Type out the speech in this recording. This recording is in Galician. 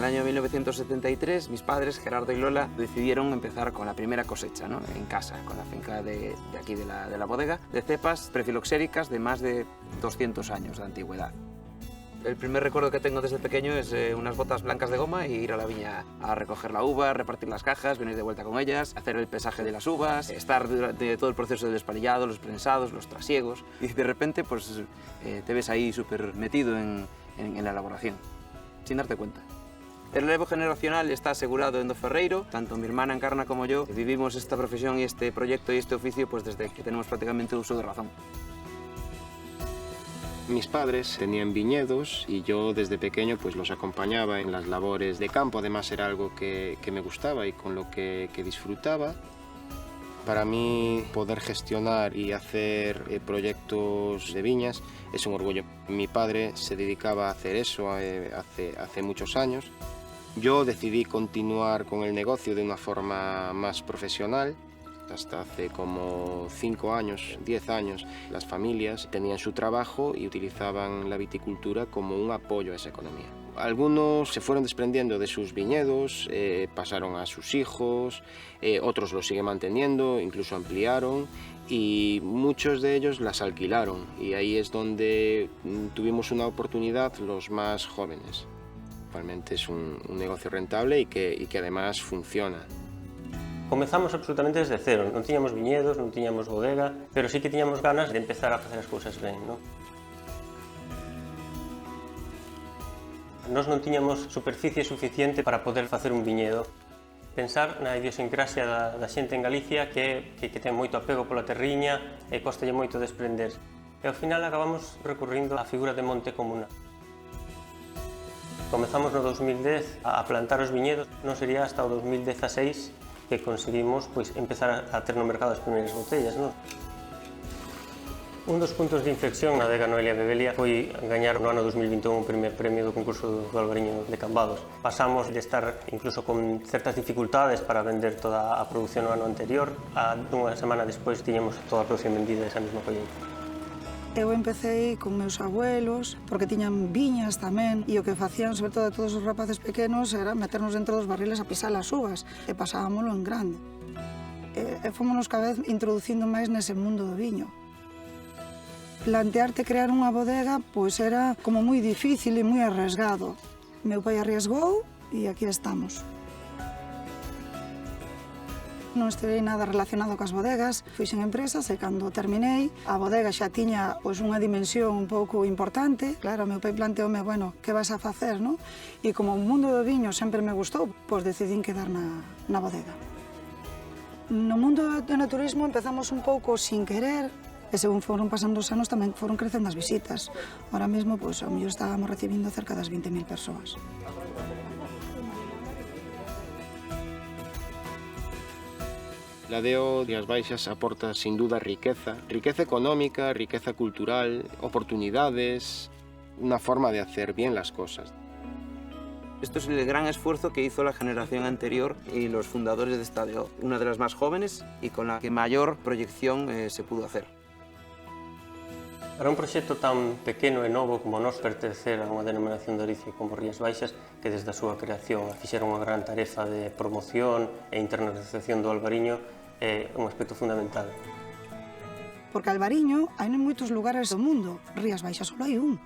año 1973, mis padres, Gerardo y Lola, decidieron empezar con la primera cosecha, ¿no? En casa, con la finca de aquí de la bodega, de cepas prefiloxéricas de más de 200 años de antigüedad. El primer recuerdo que tengo desde pequeño es unas botas blancas de goma y ir a la viña a recoger la uva, repartir las cajas, venir de vuelta con ellas, hacer el pesaje de las uvas, estar durante todo el proceso de despanillado, los prensados, los trasiegos, y de repente pues, te ves ahí súper metido en la elaboración, sin darte cuenta. El relevo generacional está asegurado en Do Ferreiro. Tanto mi hermana Encarna como yo vivimos esta profesión y este proyecto y este oficio pues, desde que tenemos prácticamente uso de razón. Mis padres tenían viñedos y yo desde pequeño pues los acompañaba en las labores de campo. Además era algo que me gustaba y con lo que disfrutaba. Para mí poder gestionar y hacer proyectos de viñas es un orgullo. Mi padre se dedicaba a hacer eso hace muchos años. Yo decidí continuar con el negocio de una forma más profesional. Hasta hace como 5 años, 10 años, las familias tenían su trabajo y utilizaban la viticultura como un apoyo a esa economía. Algunos se fueron desprendiendo de sus viñedos, pasaron a sus hijos, otros los siguen manteniendo, incluso ampliaron y muchos de ellos las alquilaron y ahí es donde tuvimos una oportunidad los más jóvenes. Realmente es un negocio rentable y que además funciona. Comezamos absolutamente desde cero, non tiñamos viñedos, non tiñamos bodega, pero sí que tiñamos ganas de empezar a facer as cousas ben, non? Nós non tiñamos superficie suficiente para poder facer un viñedo. Pensar na idiosincrasia da xente en Galicia que ten moito apego pola terriña e costalle moito desprender. E ao final acabamos recurrindo á figura de monte comuna. Comezamos no 2010 a plantar os viñedos, non sería hasta o 2016 que conseguimos pois, empezar a ter no mercado as primeiras botellas. Non? Un dos puntos de inflexión na adega Noelia Bebelia foi gañar no ano 2021 o primer premio do concurso do Albariño de Cambados. Pasamos de estar incluso con certas dificultades para vender toda a produción no ano anterior a unha semana despois tiñamos toda a produción vendida esa mesma colleita. Eu empecé con meus abuelos, porque tiñan viñas tamén, e o que facían, sobre todo todos os rapaces pequenos, era meternos dentro dos barriles a pisar as uvas, e pasábamoslo en grande. E fomos cada vez introducindo máis nese mundo do viño. Plantearte crear unha bodega, pois era como moi difícil e moi arriesgado. Meu pai arriesgou e aquí estamos. Non estudei nada relacionado cas bodegas, fixen empresas e cando terminei a bodega xa tiña pois, unha dimensión un pouco importante. Claro, meu pai planteoume, bueno, que vas a facer, non? E como o mundo do viño sempre me gustou, pois decidín quedar na bodega. No mundo do naturismo empezamos un pouco sin querer e según foron pasando os anos tamén foron crecendo as visitas. Ahora mesmo, pois, ao mellor estábamos recibindo cerca das 20.000 persoas. La DEO Rías Baixas aporta sin duda riqueza económica, riqueza cultural, oportunidades, una forma de hacer bien las cosas. Esto es el gran esfuerzo que hizo la generación anterior y los fundadores de esta DEO, una de las más jóvenes y con la que mayor proyección se pudo hacer. Para un proxecto tan pequeno e novo como nós pertencer a unha denominación de origen como Rías Baixas, que desde a súa creación fixeron unha gran tarefa de promoción e internacionalización do albariño, é un aspecto fundamental. Porque albariño hai en moitos lugares do mundo, Rías Baixas só hai un.